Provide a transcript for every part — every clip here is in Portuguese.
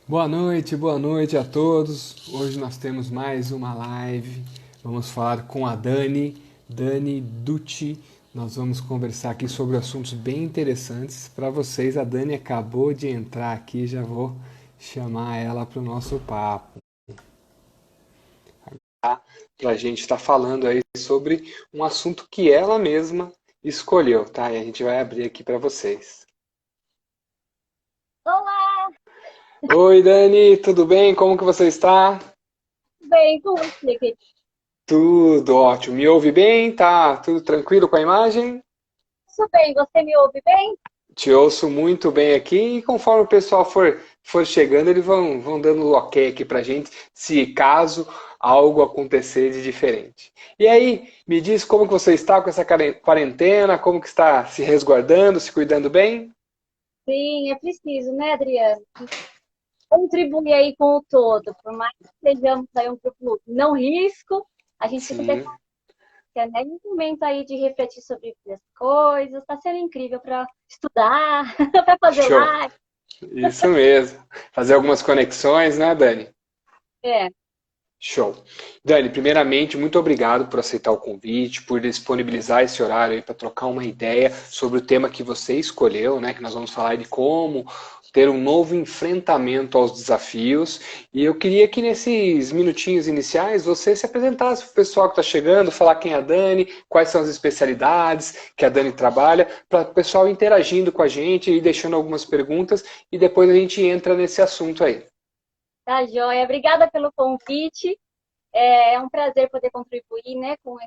Boa noite a todos. Hoje nós temos mais uma live. Vamos falar com a Dani Ducci. Nós vamos conversar aqui sobre assuntos bem interessantes para vocês. A Dani acabou de entrar aqui, já vou chamar ela para o nosso papo. Para a gente estar falando aí sobre um assunto que ela mesma escolheu, tá? E a gente vai abrir aqui para vocês. Olá, Oi, Dani, tudo bem? Como que você está? tudo bem com você, querido? Tudo ótimo. Me ouve bem? Tá tudo tranquilo com a imagem? Tudo bem, você me ouve bem? Te ouço muito bem aqui e conforme o pessoal for chegando, eles vão dando o ok aqui pra gente, se caso algo acontecer de diferente. E aí, me diz como que você está com essa quarentena, como que está se resguardando, se cuidando bem? Sim, é preciso, né, Adriano? Contribuir aí com o todo, por mais que sejamos aí um grupo não risco, a gente precisa ter Sim, consciência, né? E um momento aí de refletir sobre as coisas, está sendo incrível para estudar, para fazer show. live. Isso mesmo. Fazer algumas conexões, né, Dani? É, Show. Dani, primeiramente, muito obrigado por aceitar o convite, por disponibilizar esse horário aí para trocar uma ideia sobre o tema que você escolheu, né? Que nós vamos falar de como ter um novo enfrentamento aos desafios. E eu queria que nesses minutinhos iniciais você se apresentasse para o pessoal que está chegando, falar quem é a Dani, quais são as especialidades que a Dani trabalha, para o pessoal interagindo com a gente e deixando algumas perguntas e depois a gente entra nesse assunto aí. tá joia. Obrigada pelo convite. É um prazer poder contribuir, né, com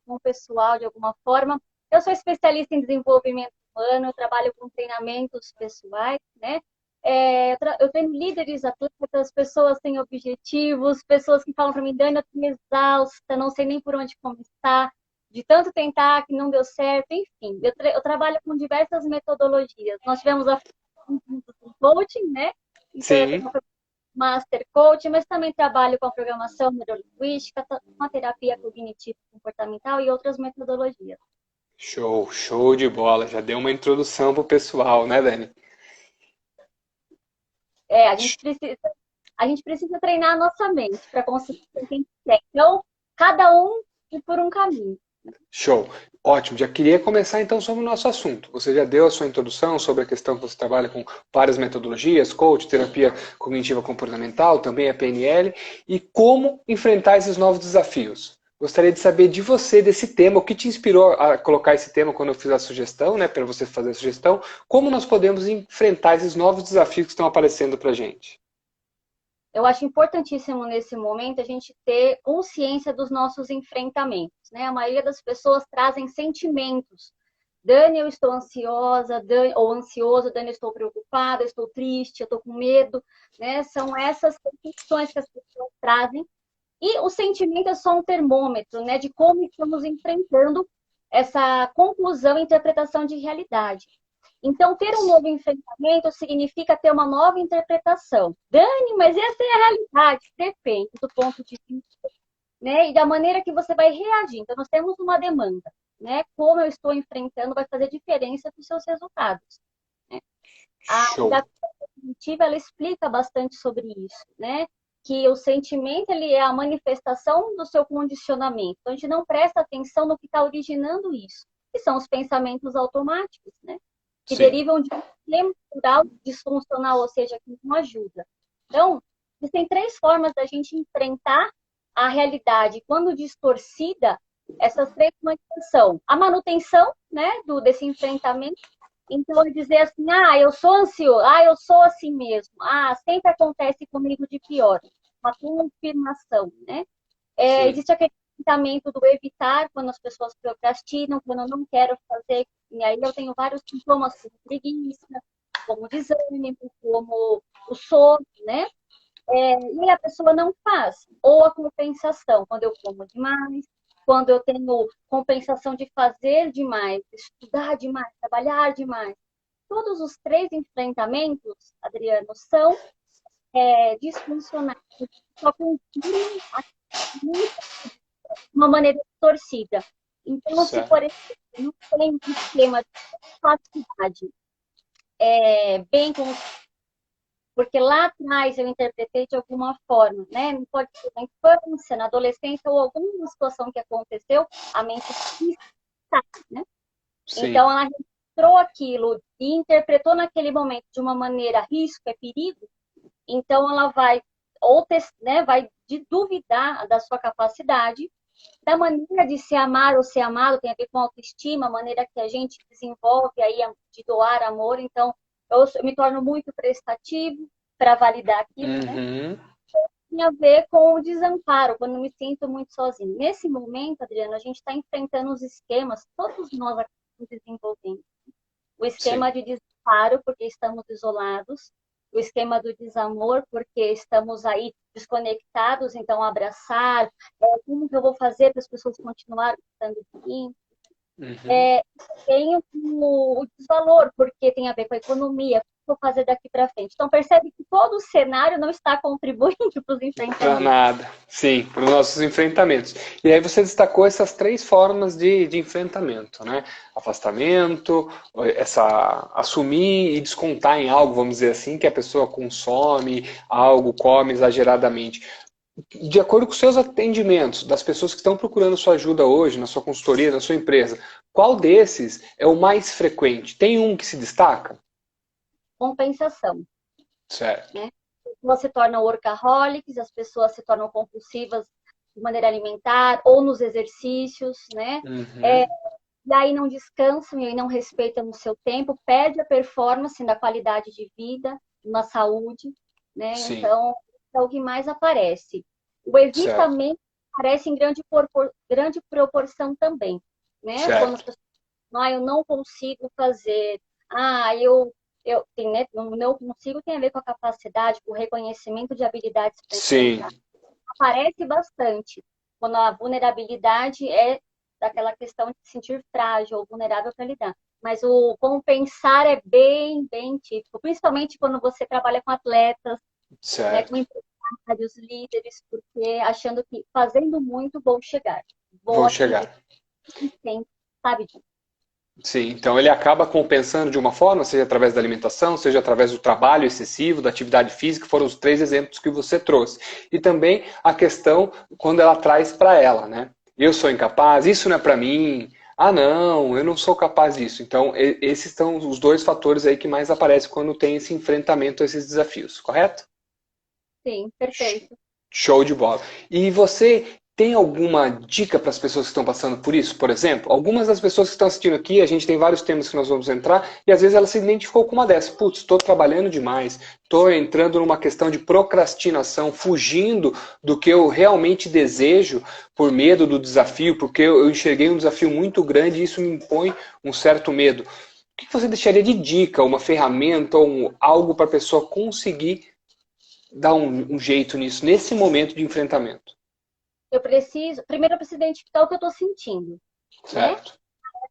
o pessoal de alguma forma. Eu sou especialista em desenvolvimento humano, eu trabalho com treinamentos pessoais, né? Eu treino líderes, atletas, pessoas sem objetivos, pessoas que falam para mim, Dani, eu estou exausta, não sei nem por onde começar, de tanto tentar que não deu certo, enfim. Eu trabalho com diversas metodologias. Nós tivemos a coaching, né? Então, eu Sim. tenho Master Coach, mas também trabalho com a programação neurolinguística, com a terapia cognitivo-comportamental e outras metodologias. Show, show de bola. Já deu uma introdução pro pessoal, né, Dani? É, a gente precisa treinar a nossa mente para conseguir ser quem a gente quer. Então, cada um ir por um caminho. Show. Ótimo. Já queria começar então sobre o nosso assunto. Você já deu a sua introdução sobre a questão que você trabalha com várias metodologias, coach, terapia cognitiva comportamental, também a PNL, e como enfrentar esses novos desafios. Gostaria de saber de você desse tema, o que te inspirou a colocar esse tema quando eu fiz a sugestão, né, para você fazer a sugestão, como nós podemos enfrentar esses novos desafios que estão aparecendo para a gente. Eu acho importantíssimo nesse momento a gente ter consciência dos nossos enfrentamentos, né? A maioria das pessoas trazem sentimentos. Dani, eu estou ansiosa, Dani, ou ansioso, Dani, eu estou preocupada, eu estou triste, eu estou com medo, né? São essas questões que as pessoas trazem. E o sentimento é só um termômetro, né, de como estamos enfrentando essa conclusão e interpretação de realidade. Então, ter um novo enfrentamento significa ter uma nova interpretação. Dani, mas essa é a realidade. Depende do ponto de vista, né? E da maneira que você vai reagir. Então, nós temos uma demanda, né? Como eu estou enfrentando vai fazer diferença para os seus resultados. Né? A Show. terapia cognitiva, ela explica bastante sobre isso, né? Que o sentimento, ele é a manifestação do seu condicionamento. Então, a gente não presta atenção no que está originando isso, que são os pensamentos automáticos, né? Que Sim. derivam de um sistema cultural disfuncional, ou seja, que não ajuda. Então, existem três formas da gente enfrentar a realidade. Quando distorcida, essas três manifestações são a manutenção, né, desse enfrentamento. Então, dizer assim, ah, eu sou ansioso, ah, eu sou assim mesmo, ah, sempre acontece comigo de pior. Uma confirmação, né? Sim. Existe aquele comportamento do evitar, quando as pessoas procrastinam, quando eu não quero fazer, e aí eu tenho vários sintomas, como preguiça, como desânimo, como o sono, né? E a pessoa não faz. Ou a compensação, quando eu como demais, quando eu tenho compensação de fazer demais, estudar demais, trabalhar demais. Todos os três enfrentamentos, Adriano, são disfuncionais, só confirmam de uma maneira distorcida. Então, se, por Certo. exemplo, não tem um esquema de capacidade bem construído, porque lá atrás eu interpretei de alguma forma, né? Não pode ser na infância, na adolescência ou alguma situação que aconteceu, a mente está, né? Sim. Então ela registrou aquilo e interpretou naquele momento de uma maneira risco, é perigo, então ela vai né, vai duvidar da sua capacidade, da maneira de se amar ou ser amado, tem a ver com autoestima, a maneira que a gente desenvolve aí de doar amor. Então, eu me torno muito prestativo para validar aquilo, né? Uhum. Tem a ver com o desamparo, quando eu me sinto muito sozinho. Nesse momento, Adriana, a gente está enfrentando os esquemas, todos nós aqui estamos desenvolvendo. O Sim. esquema de desamparo, porque estamos isolados. O esquema do desamor, porque estamos aí desconectados, então abraçar. Como que eu vou fazer para as pessoas continuarem gostando de mim? Uhum. Tem o desvalor, porque tem a ver com a economia. O que eu vou fazer daqui para frente? Então, percebe que todo o cenário não está contribuindo para os Para enfrentamentos. nada. Sim, para os nossos enfrentamentos. E aí você destacou essas três formas de enfrentamento, né? Afastamento, assumir e descontar em algo, vamos dizer assim, que a pessoa consome algo, come exageradamente. De acordo com os seus atendimentos, das pessoas que estão procurando sua ajuda hoje, na sua consultoria, na sua empresa, qual desses é o mais frequente? Tem um que se destaca? Compensação, Certo. né? As pessoas se tornam workaholics, as pessoas se tornam compulsivas de maneira alimentar ou nos exercícios, né? Uhum. E aí não descansam e aí não respeitam o seu tempo, perde a performance na qualidade de vida, na saúde, né? Sim, Então, é o que mais aparece. O certo. evitamento aparece em grande proporção também, né? Quando as Certo. pessoas falam, eu não consigo fazer, tem, né? Não consigo tem a ver com a capacidade, com o reconhecimento de habilidades para Sim, enfrentar. Aparece bastante quando a vulnerabilidade é daquela questão de se sentir frágil ou vulnerável para lidar. Mas o compensar é bem, bem típico, principalmente quando você trabalha com atletas, né, com certo. empresários, líderes, porque achando que fazendo muito vou chegar, vou Vou atingir, chegar. sempre, sabe? Sim, então ele acaba compensando de uma forma, seja através da alimentação, seja através do trabalho excessivo, da atividade física, foram os três exemplos que você trouxe. E também a questão quando ela traz para ela, né? Eu sou incapaz, isso não é para mim. Ah, não, eu não sou capaz disso. Então, esses são os dois fatores aí que mais aparecem quando tem esse enfrentamento a esses desafios, correto? Sim, perfeito. Show de bola. E você tem alguma dica para as pessoas que estão passando por isso? Por exemplo, algumas das pessoas que estão assistindo aqui, a gente tem vários temas que nós vamos entrar, e às vezes ela se identificou com uma dessas. Putz, estou trabalhando demais, estou entrando numa questão de procrastinação, fugindo do que eu realmente desejo por medo do desafio, porque eu enxerguei um desafio muito grande e isso me impõe um certo medo. O que você deixaria de dica, uma ferramenta ou algo para a pessoa conseguir dar um jeito nisso, nesse momento de enfrentamento? Primeiro eu preciso identificar o que eu estou sentindo, né? Certo.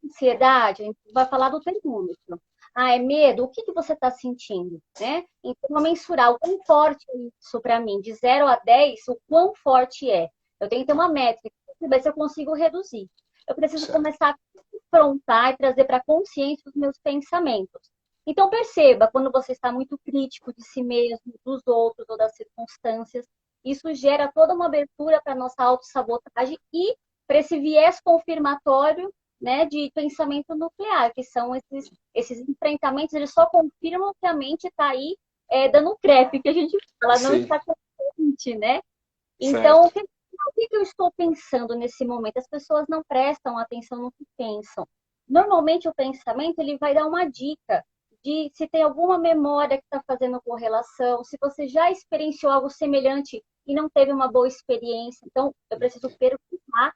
Ansiedade, a gente vai falar do termômetro. Ah, é medo? O que que você está sentindo? Né? Então, vou mensurar o quão forte é isso para mim, de 0 a 10, o quão forte é. Eu tenho que ter uma métrica, para ver se eu consigo reduzir. Eu preciso Certo. começar a confrontar e trazer para a consciência os meus pensamentos. Então, perceba quando você está muito crítico de si mesmo, dos outros ou das circunstâncias. Isso gera toda uma abertura para a nossa autossabotagem e para esse viés confirmatório, né, de pensamento nuclear, que são esses enfrentamentos, eles só confirmam que a mente está aí dando crepe, que a gente fala, não Sim. está consciente, né? Então, Certo. o que eu estou pensando nesse momento? As pessoas não prestam atenção no que pensam. Normalmente, o pensamento ele vai dar uma dica de se tem alguma memória que está fazendo correlação, se você já experienciou algo semelhante e não teve uma boa experiência. Então, eu preciso perguntar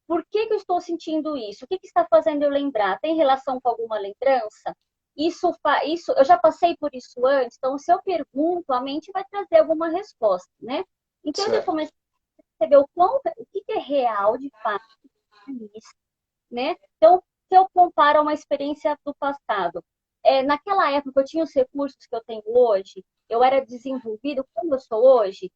por que que eu estou sentindo isso? O que que está fazendo eu lembrar? Tem relação com alguma lembrança? Isso, eu já passei por isso antes, então se eu pergunto, a mente vai trazer alguma resposta, né? Então eu Certo. comecei a perceber o que que é real de fato nisso, né? Então, se eu comparo a uma experiência do passado, naquela época eu tinha os recursos que eu tenho hoje, eu era desenvolvido como eu sou hoje,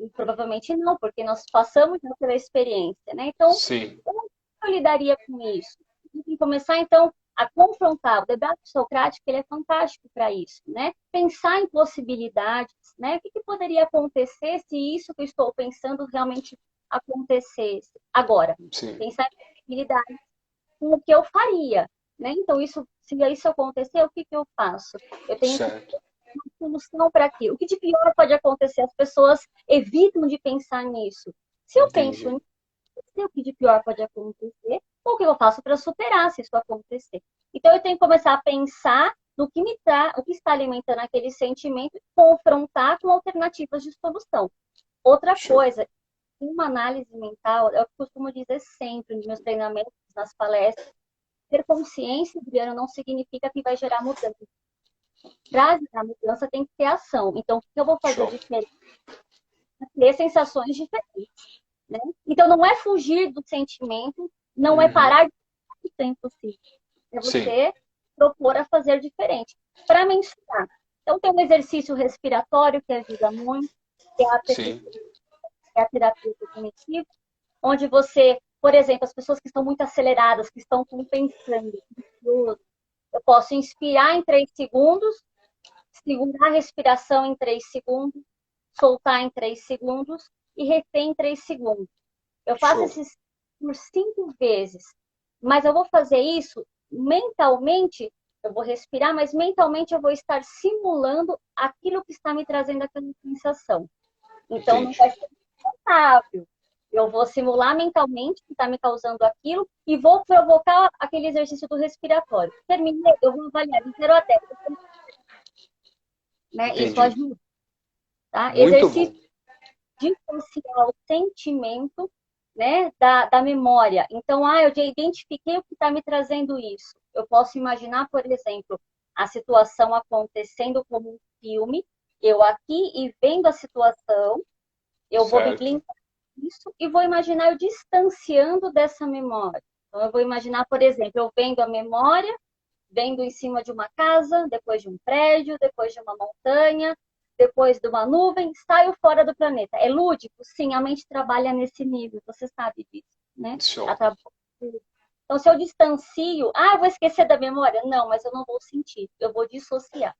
e provavelmente não, porque nós passamos pela experiência, né? Então, Sim. como eu lidaria com isso? Tem que começar, então, a confrontar. O debate socrático, ele é fantástico para isso, né? Pensar em possibilidades, né? O que poderia acontecer se isso que eu estou pensando realmente acontecesse? Agora, Sim. pensar em possibilidades com o que eu faria, né? Então, se isso acontecer, o que eu faço? Eu tenho que Certo. ter uma solução para aquilo. O que de pior pode acontecer? As pessoas evitam de pensar nisso. Se eu penso Entendi. o que de pior pode acontecer, ou o que eu faço para superar se isso acontecer. Então, eu tenho que começar a pensar no que o que está alimentando aquele sentimento e confrontar com alternativas de solução. Outra Show. coisa, uma análise mental, eu costumo dizer sempre nos meus treinamentos, nas palestras, ter consciência, Adriano, não significa que vai gerar mudança. Para gerar mudança tem que ter ação. Então, o que eu vou fazer Show. diferente? Ter sensações diferentes. Né? Então, não é fugir do sentimento, não é Uhum. parar de o tempo possível. É Sim. você propor a fazer diferente. Para mensurar. Então, tem um exercício respiratório que ajuda muito, que é a Sim. PCC, que é a terapia cognitiva, onde você, por exemplo, as pessoas que estão muito aceleradas, que estão pensando, eu posso inspirar em 3 segundos, segurar a respiração em 3 segundos, soltar em 3 segundos e reter em 3 segundos. Eu faço Show. esses por 5 vezes, mas eu vou fazer isso mentalmente, eu vou respirar, mas mentalmente eu vou estar simulando aquilo que está me trazendo aquela sensação. Então não vai Entendi. ser confortável. Eu vou simular mentalmente que está me causando aquilo e vou provocar aquele exercício do respiratório. Terminei, eu vou avaliar de 0 a 10. Né? Isso Entendi. ajuda, tá? Muito Exercício bom. de dissociar o sentimento, né, da memória. Então, eu já identifiquei o que está me trazendo isso. Eu posso imaginar, por exemplo, a situação acontecendo como um filme, eu aqui e vendo a situação, eu vou me Certo. blindar disso e vou imaginar eu distanciando dessa memória. Então, eu vou imaginar, por exemplo, eu vendo a memória, vendo em cima de uma casa, depois de um prédio, depois de uma montanha, depois de uma nuvem, saio fora do planeta. É lúdico? Sim, a mente trabalha nesse nível, você sabe disso, né? Show. Então, se eu distancio, eu vou esquecer da memória? Não, mas eu não vou sentir, eu vou dissociar.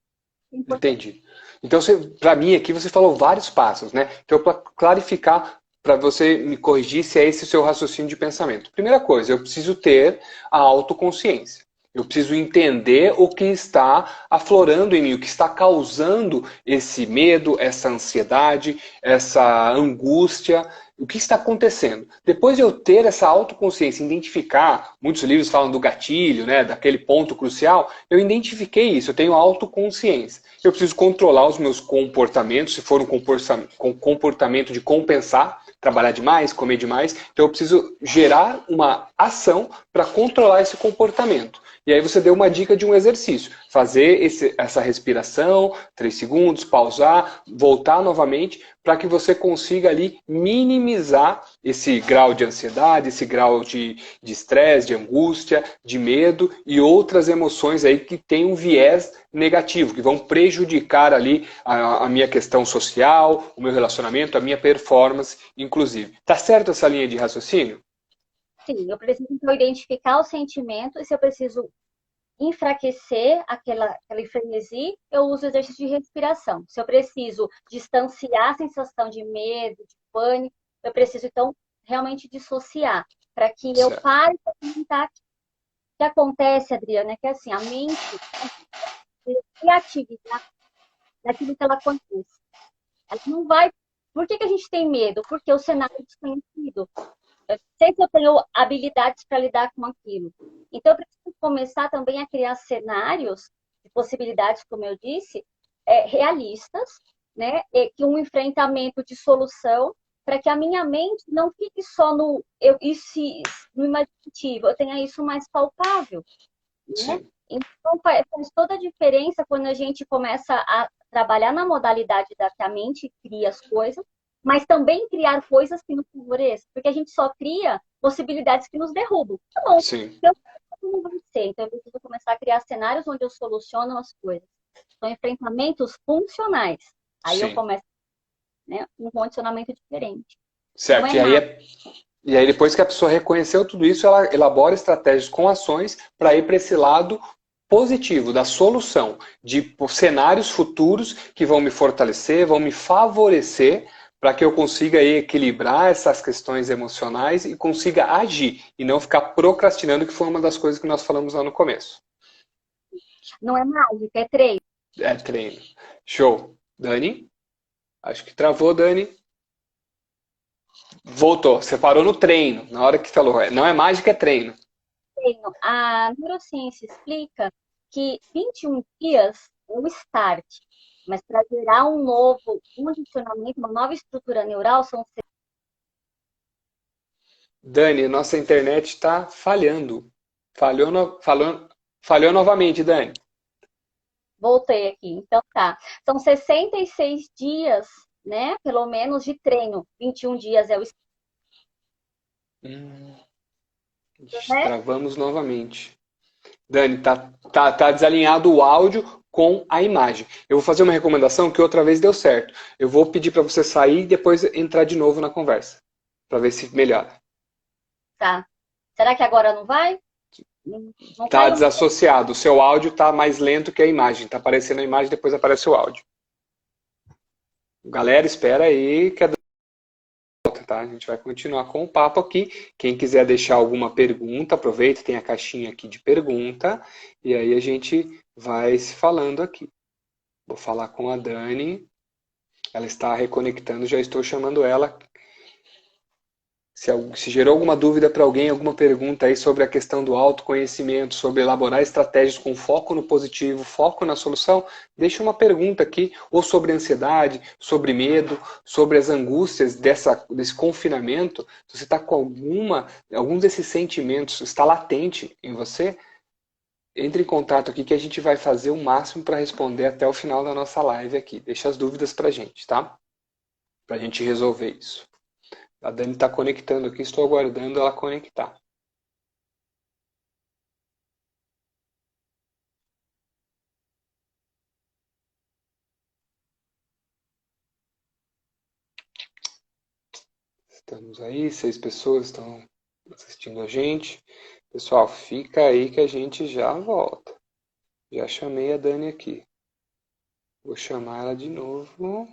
É importante. Entendi. Então, para mim aqui, você falou vários passos, né? Então, para clarificar, para você me corrigir se é esse o seu raciocínio de pensamento. Primeira coisa, eu preciso ter a autoconsciência. Eu preciso entender o que está aflorando em mim, o que está causando esse medo, essa ansiedade, essa angústia, o que está acontecendo. Depois de eu ter essa autoconsciência, identificar, muitos livros falam do gatilho, né, daquele ponto crucial, eu identifiquei isso, eu tenho autoconsciência. Eu preciso controlar os meus comportamentos, se for um comportamento de compensar, trabalhar demais, comer demais, então eu preciso gerar uma ação para controlar esse comportamento. E aí você deu uma dica de um exercício. Fazer essa respiração, 3 segundos, pausar, voltar novamente, para que você consiga ali minimizar esse grau de ansiedade, esse grau de estresse, de angústia, de medo e outras emoções aí que têm um viés negativo, que vão prejudicar ali a minha questão social, o meu relacionamento, a minha performance, inclusive. Tá certo essa linha de raciocínio? Sim, eu preciso então identificar o sentimento e se eu preciso enfraquecer aquele frenesi, eu uso o exercício de respiração. Se eu preciso distanciar a sensação de medo, de pânico, eu preciso, então, realmente dissociar, para que eu Certo. pare de comentar. O que acontece, Adriana, é que assim, a mente tem criatividade daquilo que ela conhece. Ela não vai. Por que a gente tem medo? Porque o cenário é desconhecido. Eu sei que eu tenho habilidades para lidar com aquilo. Então, eu preciso começar também a criar cenários de possibilidades, como eu disse, realistas, né? Que um enfrentamento de solução, para que a minha mente não fique só no imaginativo, eu tenha isso mais palpável, né? Sim. Então, faz toda a diferença quando a gente começa a trabalhar na modalidade da que a mente cria as coisas, mas também criar coisas que nos favoreçam, porque a gente só cria possibilidades que nos derrubam. Tá bom, Sim. então, como vai ser? Então, eu preciso começar a criar cenários onde eu soluciono as coisas. São enfrentamentos funcionais. Aí eu Sim. começo, né, um condicionamento diferente. Não Certo. é E aí nada. E aí, depois que a pessoa reconheceu tudo isso, ela elabora estratégias com ações para ir para esse lado positivo, da solução, de cenários futuros que vão me fortalecer, vão me favorecer para que eu consiga aí equilibrar essas questões emocionais e consiga agir e não ficar procrastinando, que foi uma das coisas que nós falamos lá no começo. Não é mágica, é treino. É treino. Show. Dani? Acho que travou, Dani. Voltou. Você parou no treino. Na hora que falou, não é mágica, é treino. Treino. A neurociência explica que 21 dias é o start, mas para gerar um novo condicionamento, uma nova estrutura neural, são. Dani, nossa internet está falhando. Falhou novamente, Dani. Voltei aqui. Então tá. São 66 dias, né? Pelo menos de treino. 21 dias é o Hum, né? Travamos novamente. Dani, tá desalinhado o áudio com a imagem. Eu vou fazer uma recomendação que outra vez deu certo. Eu vou pedir para você sair e depois entrar de novo na conversa, para ver se melhora. Tá. Será que agora não vai? Não Tá caiu? desassociado. O seu áudio tá mais lento que a imagem. Tá aparecendo a imagem, depois aparece o áudio. Galera, espera aí que a tá? A gente vai continuar com o papo aqui. Quem quiser deixar alguma pergunta, aproveita, tem a caixinha aqui de pergunta, e aí a gente vai se falando aqui. Vou falar com a Dani, ela está reconectando, já estou chamando ela. Se gerou alguma dúvida para alguém, alguma pergunta aí sobre a questão do autoconhecimento, sobre elaborar estratégias com foco no positivo, foco na solução, deixa uma pergunta aqui, ou sobre ansiedade, sobre medo, sobre as angústias desse confinamento. Se você está com algum desses sentimentos está latente em você, entre em contato aqui que a gente vai fazer o máximo para responder até o final da nossa live aqui. Deixa as dúvidas para a gente, tá? Para a gente resolver isso. A Dani está conectando aqui, estou aguardando ela conectar. Estamos aí, 6 pessoas estão assistindo a gente. Pessoal, fica aí que a gente já volta. Já chamei a Dani aqui. Vou chamar ela de novo.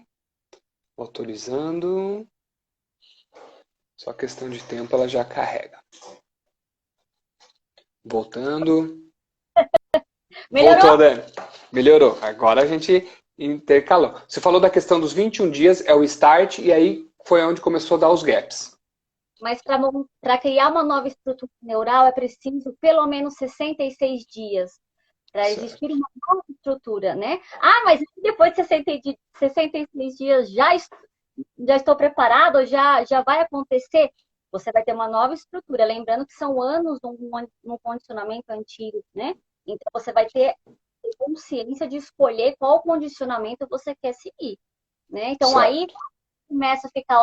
Autorizando. Só questão de tempo, ela já carrega. Voltando. Melhorou? Voltou, Dani. Melhorou. Agora a gente intercalou. Você falou da questão dos 21 dias, é o start, e aí foi onde começou a dar os gaps. Mas para criar uma nova estrutura neural é preciso pelo menos 66 dias para Certo. existir uma nova estrutura, né? Ah, mas depois de 66 dias já estou preparado, já vai acontecer? Você vai ter uma nova estrutura. Lembrando que são anos num condicionamento antigo, né? Então você vai ter consciência de escolher qual condicionamento você quer seguir, né? Então aí Certo. começa a ficar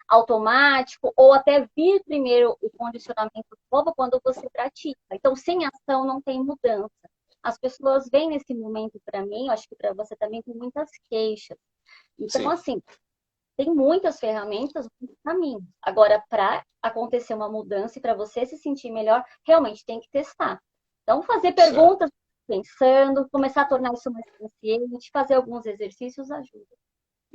automático ou até vir primeiro o condicionamento novo quando você pratica. Então, sem ação não tem mudança. As pessoas vêm nesse momento para mim, eu acho que para você também, com muitas queixas. Então, Sim. assim, tem muitas ferramentas, muitos caminhos. Agora, para acontecer uma mudança e para você se sentir melhor, realmente tem que testar. Então, fazer Certo. perguntas pensando, começar a tornar isso mais consciente, fazer alguns exercícios ajuda.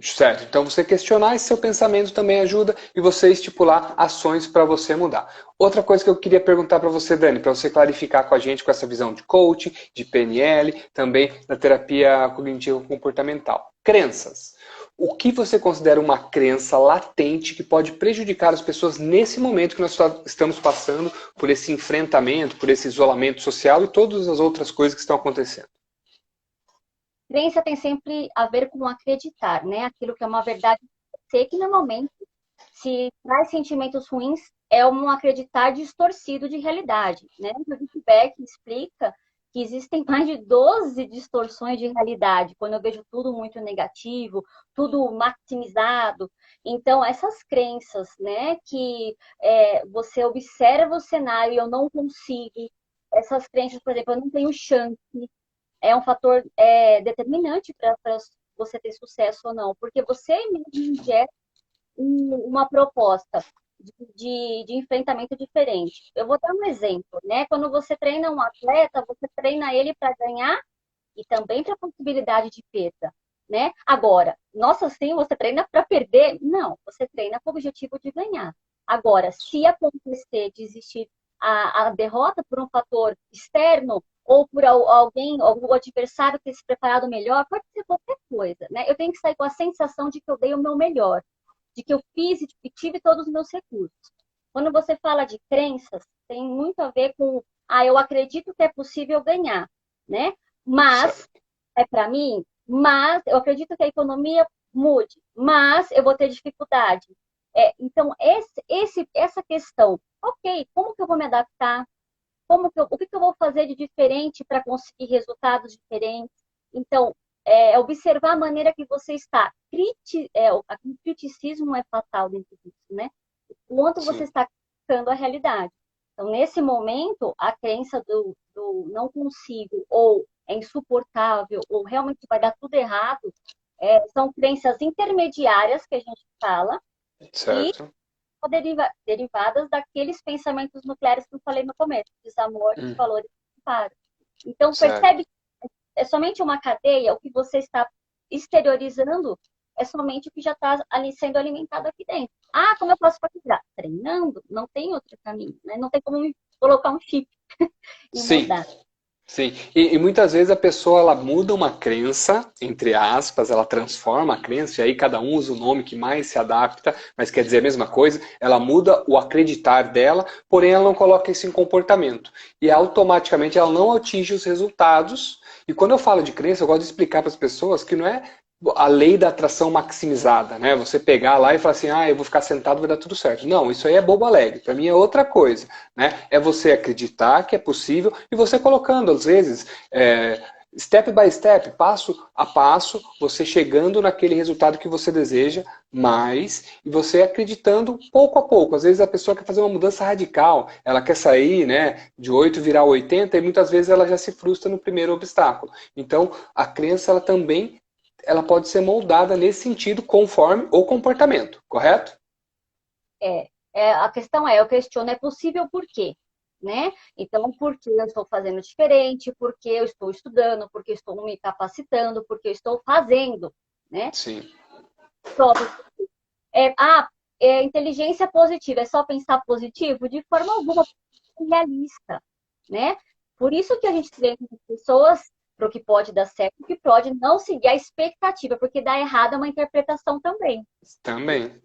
Certo. Então você questionar esse seu pensamento também ajuda e você estipular ações para você mudar. Outra coisa que eu queria perguntar para você, Dani, para você clarificar com a gente com essa visão de coaching, de PNL, também da terapia cognitivo comportamental. Crenças. O que você considera uma crença latente que pode prejudicar as pessoas nesse momento que nós estamos passando por esse enfrentamento, por esse isolamento social e todas as outras coisas que estão acontecendo? Crença tem sempre a ver com acreditar, né? Aquilo que é uma verdade ser que normalmente se traz sentimentos ruins é um acreditar distorcido de realidade, né? O Rick Beck explica que existem mais de 12 distorções de realidade, quando eu vejo tudo muito negativo, tudo maximizado. Então, essas crenças, né, que você observa o cenário e eu não consigo, essas crenças, por exemplo, eu não tenho chance, é um fator determinante para você ter sucesso ou não, porque você mesmo ingere uma proposta. de enfrentamento diferente. Eu vou dar um exemplo, né? Quando você treina um atleta, você treina ele para ganhar e também para possibilidade de perda, né? Agora, nossa, sim, você treina para perder? Não, você treina com o objetivo de ganhar. Agora, se acontecer de existir a derrota por um fator externo ou por alguém, algum adversário ter se preparado melhor, pode ser qualquer coisa, né? Eu tenho que sair com a sensação de que eu dei o meu melhor, de que eu fiz e tive todos os meus recursos. Quando você fala de crenças, tem muito a ver com, eu acredito que é possível ganhar, né? Mas, é para mim, mas eu acredito que a economia mude, mas eu vou ter dificuldade. Então, essa questão, ok, como que eu vou me adaptar? O que eu vou fazer de diferente para conseguir resultados diferentes? Então, observar a maneira que você está. O criticismo é fatal dentro disso, né? O quanto você está criticando a realidade. Então, nesse momento, a crença do não consigo, ou é insuportável, ou realmente vai dar tudo errado, são crenças intermediárias que a gente fala, Certo. e derivadas daqueles pensamentos nucleares que eu falei no começo, desamor e valores separados. Então, percebe que é somente uma cadeia, o que você está exteriorizando é somente o que já está ali sendo alimentado aqui dentro. Como eu posso equilibrar? Treinando, não tem outro caminho, né? Não tem como colocar um chip e mudar. Sim, e muitas vezes a pessoa ela muda uma crença, entre aspas, ela transforma a crença, e aí cada um usa o nome que mais se adapta, mas quer dizer a mesma coisa, ela muda o acreditar dela, porém ela não coloca isso em comportamento. E automaticamente ela não atinge os resultados. E quando eu falo de crença, eu gosto de explicar para as pessoas que não é a lei da atração maximizada, né? Você pegar lá e falar assim, eu vou ficar sentado, vai dar tudo certo. Não, isso aí é bobo alegre. Para mim é outra coisa, né? É você acreditar que é possível e você colocando, às vezes, step by step, passo a passo, você chegando naquele resultado que você deseja, e você acreditando pouco a pouco. Às vezes a pessoa quer fazer uma mudança radical, ela quer sair, né, de 8 virar 80 e muitas vezes ela já se frustra no primeiro obstáculo. Então, a crença ela também ela pode ser moldada nesse sentido conforme o comportamento, correto? A questão eu questiono, é possível por quê? Né? Então, por que eu estou fazendo diferente? Por que eu estou estudando? Por que eu estou me capacitando? Por que eu estou fazendo? Né? Sim. Inteligência positiva, é só pensar positivo? De forma alguma, realista, né? Por isso que a gente vê pessoas para o que pode dar certo e o que pode não seguir a expectativa, porque dá errado é uma interpretação também. Também.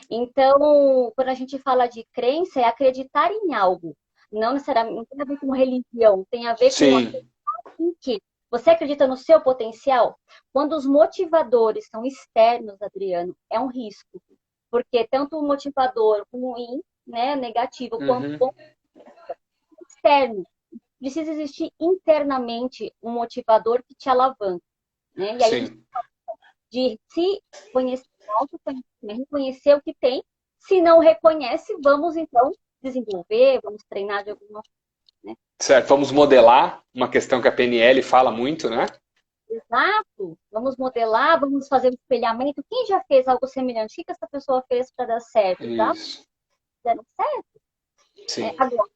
Então, quando a gente fala de crença, é acreditar em algo. Não necessariamente, não tem a ver com religião, tem a ver com em que você acredita no seu potencial. Quando os motivadores são externos, Adriano, é um risco. Porque tanto o motivador ruim, né, negativo, quanto bom, externo. Precisa existir internamente um motivador que te alavanca. Né? E aí, de se conhecer, reconhecer o que tem. Se não reconhece, vamos então desenvolver, vamos treinar de alguma forma. Né? Certo, vamos modelar, uma questão que a PNL fala muito, né? Exato, vamos modelar, vamos fazer um espelhamento. Quem já fez algo semelhante? O que essa pessoa fez para dar certo? Tá? Dando certo? Sim. Agora,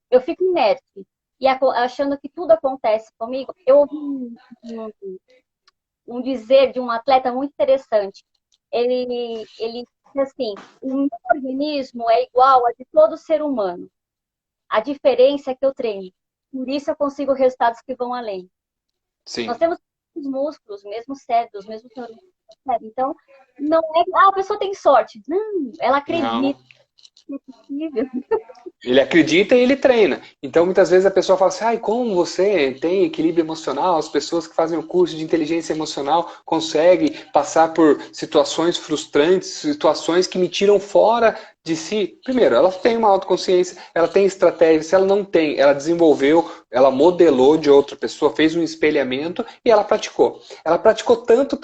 eu fico inerte e achando que tudo acontece comigo. Eu ouvi um dizer de um atleta muito interessante. Ele disse assim, o meu organismo é igual a de todo ser humano. A diferença é que eu treino. Por isso eu consigo resultados que vão além. Sim. Nós temos os músculos, o mesmo cérebro, os mesmos neurônios. Então, não é a pessoa tem sorte. Não, ela acredita. Não é possível. Ele acredita e ele treina. Então, muitas vezes a pessoa fala assim, como você tem equilíbrio emocional? As pessoas que fazem o curso de inteligência emocional conseguem passar por situações frustrantes, situações que me tiram fora de si. Primeiro, ela tem uma autoconsciência, ela tem estratégia. Se ela não tem, ela desenvolveu, ela modelou de outra pessoa, fez um espelhamento e ela praticou. Ela praticou tanto,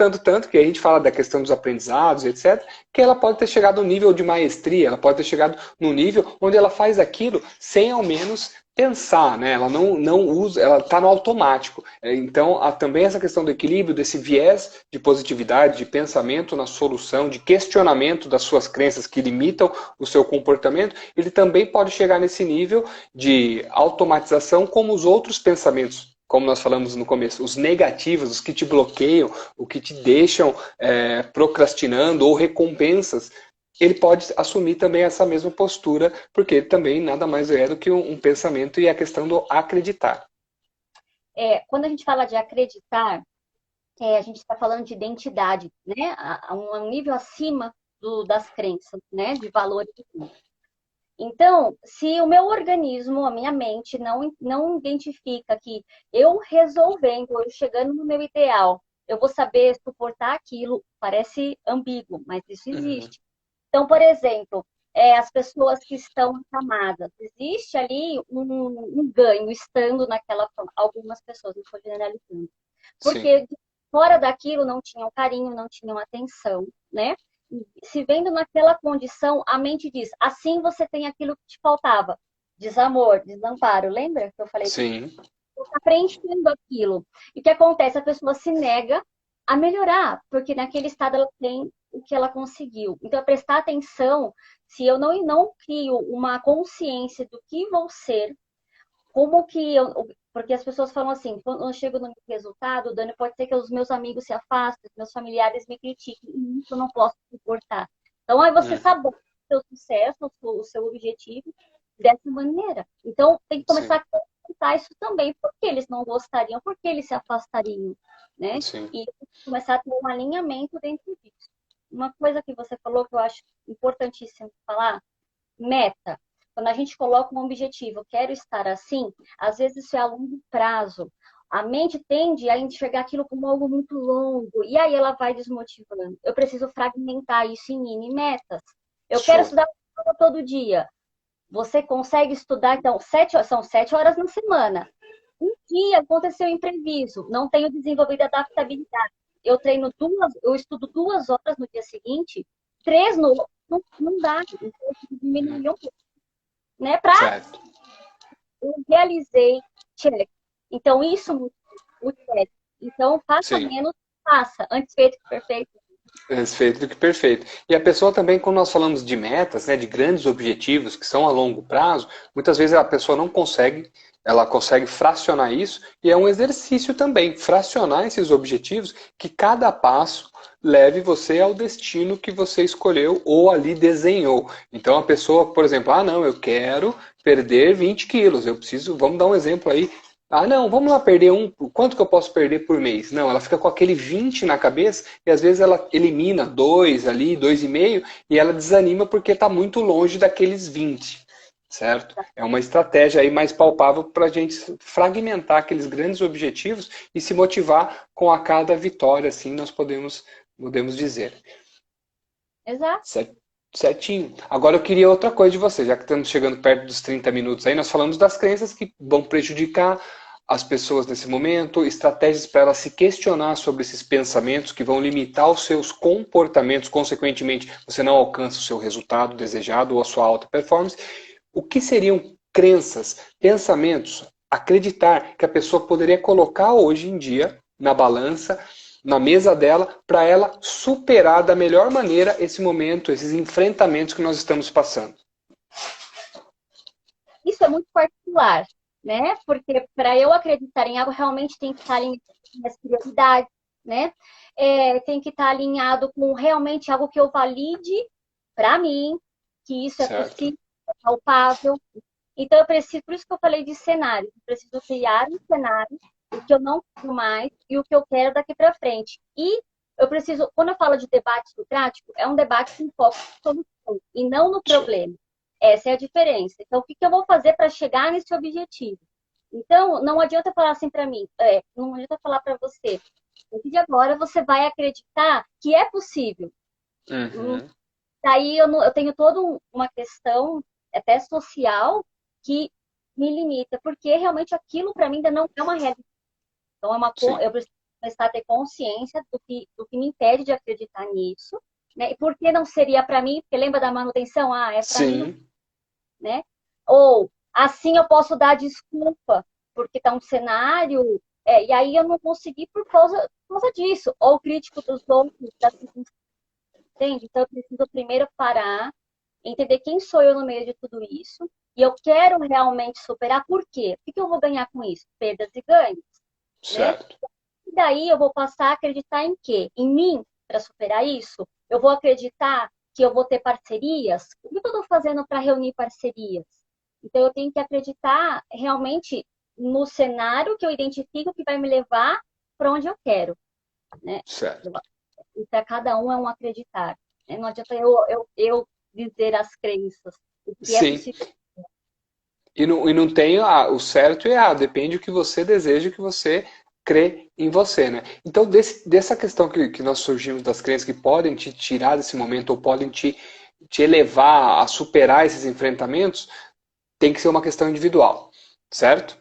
que a gente fala da questão dos aprendizados, etc., que ela pode ter chegado no nível de maestria, ela pode ter chegado no nível onde ela faz aquilo sem ao menos pensar, né? Ela não usa, ela está no automático. Então, há também essa questão do equilíbrio, desse viés de positividade, de pensamento na solução, de questionamento das suas crenças que limitam o seu comportamento, ele também pode chegar nesse nível de automatização como os outros pensamentos. Como nós falamos no começo, os negativos, os que te bloqueiam, o que te deixam procrastinando ou recompensas, ele pode assumir também essa mesma postura, porque ele também nada mais é do que um pensamento e a questão do acreditar. Quando a gente fala de acreditar, a gente está falando de identidade, né? A um nível acima das crenças, né? De valores. Então, se o meu organismo, a minha mente, não identifica que eu resolvendo, eu chegando no meu ideal, eu vou saber suportar aquilo, parece ambíguo, mas isso Uhum. existe. Então, por exemplo, as pessoas que estão acamadas, existe ali um ganho estando naquela forma. Algumas pessoas, não estou generalizando. Sim, Porque fora daquilo não tinham carinho, não tinham atenção, né? E se vendo naquela condição, a mente diz, assim você tem aquilo que te faltava. Desamor, desamparo, lembra que eu falei? sim, Está preenchendo aquilo. E o que acontece? A pessoa se nega a melhorar, porque naquele estado ela tem o que ela conseguiu. Então, é prestar atenção se eu não crio uma consciência do que vou ser, como que eu. Porque as pessoas falam assim, quando eu chego no resultado, Dani, pode ser que os meus amigos se afastem, meus familiares me critiquem, e isso eu não posso suportar. Então, aí você uhum. sabe o seu sucesso, o seu objetivo, dessa maneira. Então, tem que começar Sim, a contar isso também, por que eles não gostariam, por que eles se afastariam, né? sim, E começar a ter um alinhamento dentro disso. Uma coisa que você falou que eu acho importantíssimo falar, meta. Quando a gente coloca um objetivo, quero estar assim, às vezes isso é a longo prazo. A mente tende a enxergar aquilo como algo muito longo, e aí ela vai desmotivando. Eu preciso fragmentar isso em mini metas. Eu quero show. estudar todo dia. Você consegue estudar, então, são 7 horas na semana. Um dia aconteceu um imprevisto, não tenho desenvolvido adaptabilidade. Eu treino eu estudo 2 horas no dia seguinte, três não dá. Então, eu preciso Uhum. diminuir um pouco, né? Para Certo. eu realizei, check. Então, isso, o check. Então, faça Sim. menos, faça. Antes feito que perfeito. Mais feito do que perfeito. E a pessoa também, quando nós falamos de metas, né, de grandes objetivos que são a longo prazo, muitas vezes a pessoa não consegue, ela consegue fracionar isso, e é um exercício também, fracionar esses objetivos, que cada passo leve você ao destino que você escolheu ou ali desenhou. Então a pessoa, por exemplo, não, eu quero perder 20 quilos, eu preciso, vamos dar um exemplo aí, não, vamos lá perder quanto que eu posso perder por mês? Não, ela fica com aquele 20 na cabeça e às vezes ela elimina 2 ali, 2,5 e ela desanima porque está muito longe daqueles 20, certo? É uma estratégia aí mais palpável para a gente fragmentar aqueles grandes objetivos e se motivar com a cada vitória, assim nós podemos dizer. Exato. Certinho. Agora eu queria outra coisa de você, já que estamos chegando perto dos 30 minutos aí, nós falamos das crenças que vão prejudicar as pessoas nesse momento, estratégias para elas se questionar sobre esses pensamentos que vão limitar os seus comportamentos, consequentemente você não alcança o seu resultado desejado ou a sua alta performance. O que seriam crenças, pensamentos, acreditar que a pessoa poderia colocar hoje em dia na balança na mesa dela para ela superar da melhor maneira esse momento, esses enfrentamentos que nós estamos passando. Isso é muito particular, né? Porque para eu acreditar em algo, realmente tem que estar alinhado com minhas prioridades, né? Tem que estar alinhado com realmente algo que eu valide para mim, que isso é Certo? possível, é palpável. Então, eu preciso, por isso que eu falei de cenário, eu preciso criar um cenário, o que eu não quero mais e o que eu quero daqui para frente. E eu preciso, quando eu falo de debate socrático, é um debate com foco na solução e não no Show. problema. Essa é a diferença. Então, o que eu vou fazer para chegar nesse objetivo? Então, não adianta falar assim para mim, não adianta falar para você, a partir de agora você vai acreditar que é possível. Uhum. Daí eu tenho toda uma questão até social que me limita, porque realmente aquilo para mim ainda não é uma realidade. Então Sim. eu preciso começar a ter consciência do que me impede de acreditar nisso, né? E por que não seria para mim? Porque lembra da manutenção? É para mim, Sim. né? Ou Assim eu posso dar desculpa, porque está um cenário, e aí eu não consegui por causa disso. Ou crítico dos outros, da circunstância, entende? Então eu preciso primeiro parar, entender quem sou eu no meio de tudo isso, e eu quero realmente superar. Por quê? O que eu vou ganhar com isso? Perdas e ganhos, né? Certo. E daí eu vou passar a acreditar em quê? Em mim, para superar isso? Eu vou acreditar que eu vou ter parcerias? O que eu estou fazendo para reunir parcerias? Então eu tenho que acreditar realmente no cenário que eu identifico que vai me levar para onde eu quero, né? Certo. E para cada um é um acreditar, né? Não adianta eu dizer as crenças, o que é Sim. possível. E não tem o certo e errado, depende do que você deseja, o que você crê em você, né? Então, dessa questão que nós surgimos das crenças que podem te tirar desse momento ou podem te elevar a superar esses enfrentamentos, tem que ser uma questão individual, certo?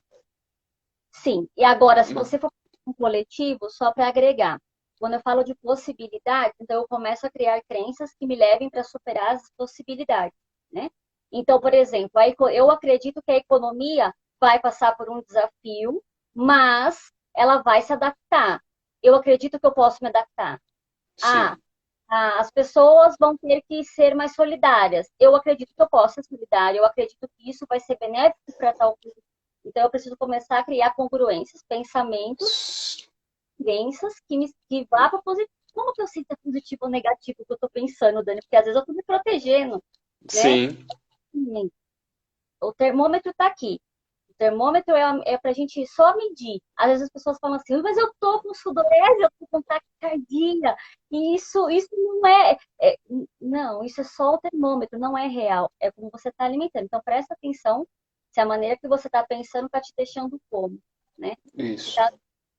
Sim, e agora, se você for um coletivo, só para agregar, quando eu falo de possibilidades, então eu começo a criar crenças que me levem para superar as possibilidades, né? Então, por exemplo, eu acredito que a economia vai passar por um desafio, mas ela vai se adaptar. Eu acredito que eu posso me adaptar. Ah, Sim, as pessoas vão ter que ser mais solidárias. Eu acredito que eu posso ser solidária, eu acredito que isso vai ser benéfico para tal coisa. Então, eu preciso começar a criar congruências, pensamentos, crenças que vá para positivo. Como que eu sei se é positivo ou negativo o que eu estou pensando, Dani? Porque às vezes eu estou me protegendo, né? sim, O termômetro está aqui. O termômetro é para a gente só medir. Às vezes as pessoas falam assim, mas eu tô com sudorese, eu tô com taquicardia. E isso não não, isso é só o termômetro, não é real. É como você está alimentando. Então presta atenção se a maneira que você está pensando está te deixando como, né? Se isso, está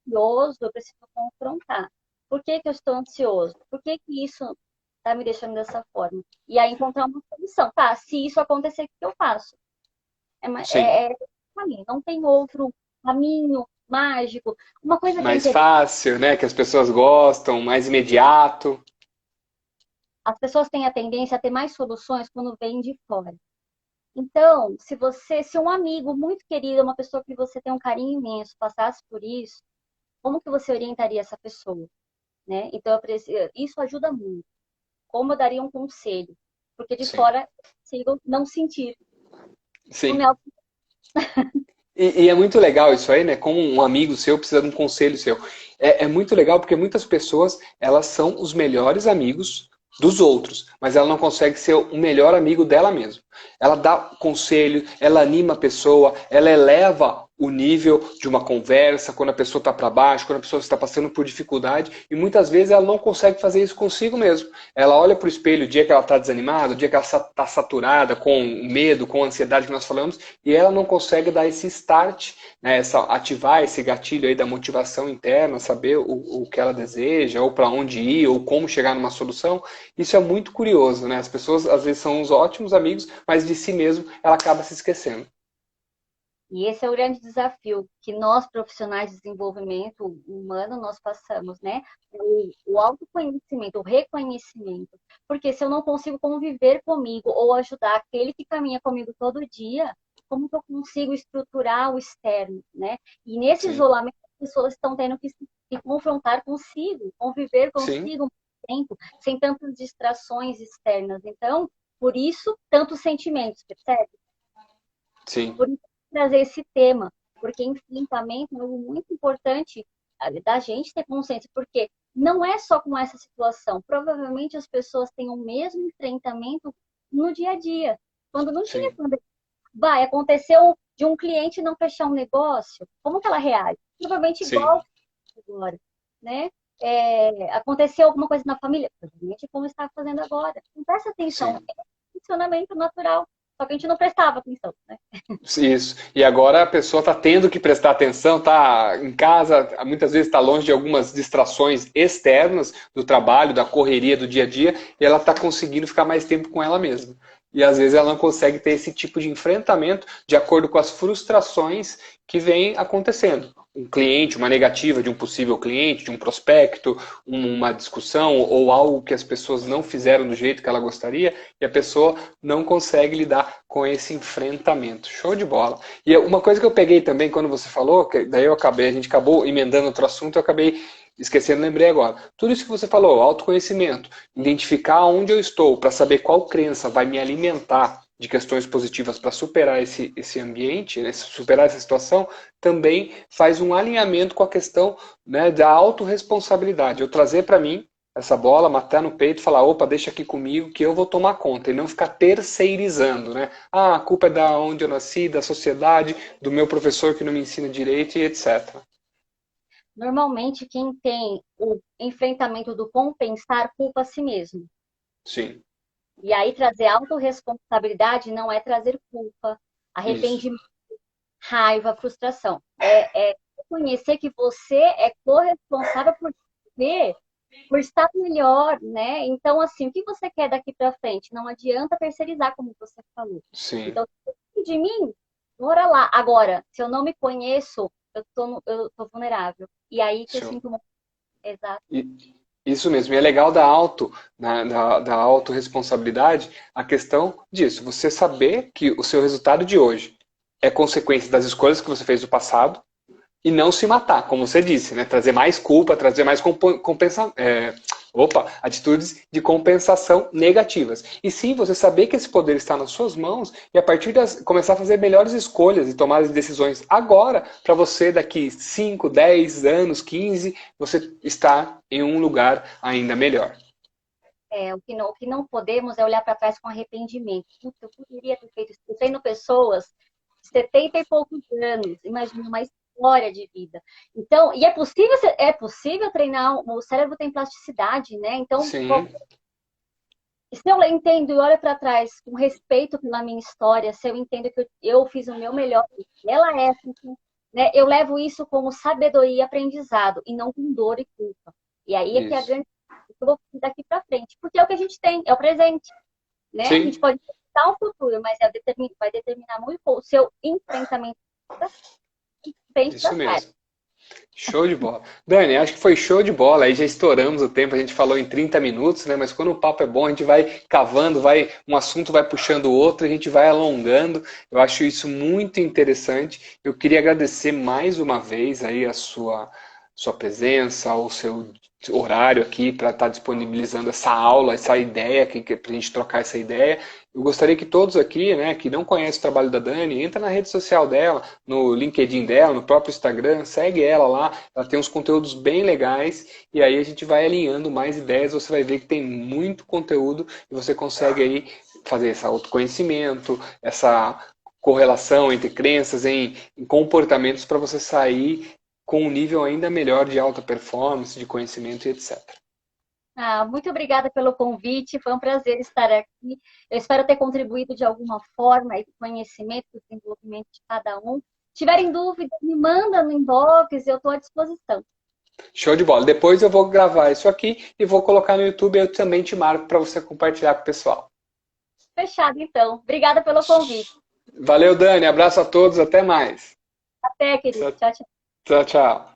ansioso, eu preciso confrontar. Por que que eu estou ansioso? Por que que isso está me deixando dessa forma? E aí encontrar uma solução. Tá, se isso acontecer, o que eu faço? sim. Pra mim, não tem outro caminho mágico. Uma coisa que é Mais interessante, fácil, né? Que as pessoas gostam, mais imediato. as pessoas têm a tendência a ter mais soluções quando vêm de fora. Então, se um amigo muito querido, uma pessoa que você tem um carinho imenso, passasse por isso, como que você orientaria essa pessoa, né? Então, isso ajuda muito. Como eu daria um conselho? Porque de Sim, fora, eu consigo não sentir. No sim. meu, E é muito legal isso aí, né? Como um amigo seu precisa de um conselho seu. É muito legal porque muitas pessoas, elas são os melhores amigos dos outros, mas ela não consegue ser o melhor amigo dela mesma. Ela dá conselho, ela anima a pessoa, ela eleva o nível de uma conversa, quando a pessoa está para baixo, quando a pessoa está passando por dificuldade, e muitas vezes ela não consegue fazer isso consigo mesmo. Ela olha para o espelho o dia que ela está desanimada, o dia que ela está saturada com medo, com ansiedade que nós falamos, e ela não consegue dar esse start, né, ativar esse gatilho aí da motivação interna, saber o que ela deseja, ou para onde ir, ou como chegar numa solução. Isso é muito curioso, né? As pessoas às vezes são uns ótimos amigos, mas de si mesmo ela acaba se esquecendo. E esse é o grande desafio que nós, profissionais de desenvolvimento humano, nós passamos, né? O autoconhecimento, o reconhecimento. Porque se eu não consigo conviver comigo ou ajudar aquele que caminha comigo todo dia, como que eu consigo estruturar o externo, né? E nesse Sim, isolamento, as pessoas estão tendo que se confrontar consigo, conviver sim, consigo um tempo, sem tantas distrações externas. Então, por isso, tantos sentimentos, percebe? sim, Por isso, trazer esse tema, porque enfrentamento é algo muito importante da gente ter consciência, porque não é só com essa situação. Provavelmente as pessoas têm o mesmo enfrentamento no dia a dia. Quando não tinha sim, pandemia, vai, aconteceu de um cliente não fechar um negócio, como que ela reage? Provavelmente sim, igual agora, né? Aconteceu alguma coisa na família, provavelmente como está fazendo agora. Então, presta atenção, sim. é um funcionamento natural, só que a gente não prestava atenção, né? Isso. E agora a pessoa está tendo que prestar atenção, está em casa, muitas vezes está longe de algumas distrações externas do trabalho, da correria do dia a dia, e ela está conseguindo ficar mais tempo com ela mesma. E às vezes ela não consegue ter esse tipo de enfrentamento de acordo com as frustrações que vêm acontecendo. um cliente, uma negativa de um possível cliente, de um prospecto, uma discussão ou algo que as pessoas não fizeram do jeito que ela gostaria e a pessoa não consegue lidar com esse enfrentamento. Show de bola. E uma coisa que eu peguei também quando você falou, que daí a gente acabou emendando outro assunto, eu acabei esquecendo, lembrei agora. Tudo isso que você falou, autoconhecimento, identificar onde eu estou para saber qual crença vai me alimentar de questões positivas para superar esse ambiente, né, superar essa situação, também faz um alinhamento com a questão, né, da autorresponsabilidade. Eu trazer para mim essa bola, matar no peito e falar, opa, deixa aqui comigo que eu vou tomar conta, e não ficar terceirizando, né? Ah, a culpa é da onde eu nasci, da sociedade, do meu professor que não me ensina direito e etc. Normalmente, quem tem o enfrentamento do compensar culpa a si mesmo. Sim. E aí, trazer autorresponsabilidade não é trazer culpa, Isso. arrependimento, raiva, frustração. É reconhecer que você é corresponsável por viver, por estar melhor, né? Então, assim, o que você quer daqui para frente? Não adianta terceirizar, como você falou. Sim. Então, de mim, bora lá. Agora, se eu não me conheço, eu tô vulnerável. E aí que eu Show. sinto uma... Exato. Isso mesmo, e é legal da autorresponsabilidade a questão disso, você saber que o seu resultado de hoje é consequência das escolhas que você fez no passado e não se matar, como você disse, né? Trazer mais culpa, trazer mais atitudes de compensação negativas. E sim, você saber que esse poder está nas suas mãos e a partir das começar a fazer melhores escolhas e tomar as decisões agora, para você daqui 5, 10 anos, 15, você estar em um lugar ainda melhor. O que não podemos é olhar para trás com arrependimento. Putz, eu poderia ter feito isso. Eu treino pessoas de 70 e poucos anos, imagina uma história de vida. Então, e é possível treinar, o cérebro tem plasticidade, né? Então, Sim, se eu entendo e olho para trás com respeito pela minha história, se eu entendo que eu fiz o meu melhor, ela é assim, né? Eu levo isso como sabedoria e aprendizado, e não com dor e culpa. E aí é que é a isso. grande que eu vou daqui para frente, porque é o que a gente tem, é o presente, né? A gente Sim, pode pensar um futuro, mas vai determinar muito o seu enfrentamento frente para isso trás. mesmo. Show de bola. Dani, acho que foi show de bola. Aí já estouramos o tempo, a gente falou em 30 minutos, né? Mas quando o papo é bom, a gente vai cavando, um assunto vai puxando o outro, a gente vai alongando. Eu acho isso muito interessante. Eu queria agradecer mais uma vez aí a sua presença, o seu horário aqui para estar disponibilizando essa aula, essa ideia, para a gente trocar essa ideia. Eu gostaria que todos aqui, né, que não conhecem o trabalho da Dani, entra na rede social dela, no LinkedIn dela, no próprio Instagram, segue ela lá, ela tem uns conteúdos bem legais e aí a gente vai alinhando mais ideias, você vai ver que tem muito conteúdo e você consegue aí fazer esse autoconhecimento, essa correlação entre crenças em comportamentos para você sair com um nível ainda melhor de alta performance, de conhecimento e etc. Ah, muito obrigada pelo convite, foi um prazer estar aqui. Eu espero ter contribuído de alguma forma aí com o conhecimento, com o desenvolvimento de cada um. Se tiverem dúvidas, me manda no inbox, eu estou à disposição. Show de bola. Depois eu vou gravar isso aqui e vou colocar no YouTube e eu também te marco para você compartilhar com o pessoal. Fechado, então. Obrigada pelo convite. Valeu, Dani. Abraço a todos. Até mais. Até, querido. Tchau, Tchau, tchau. tchau. Tchau.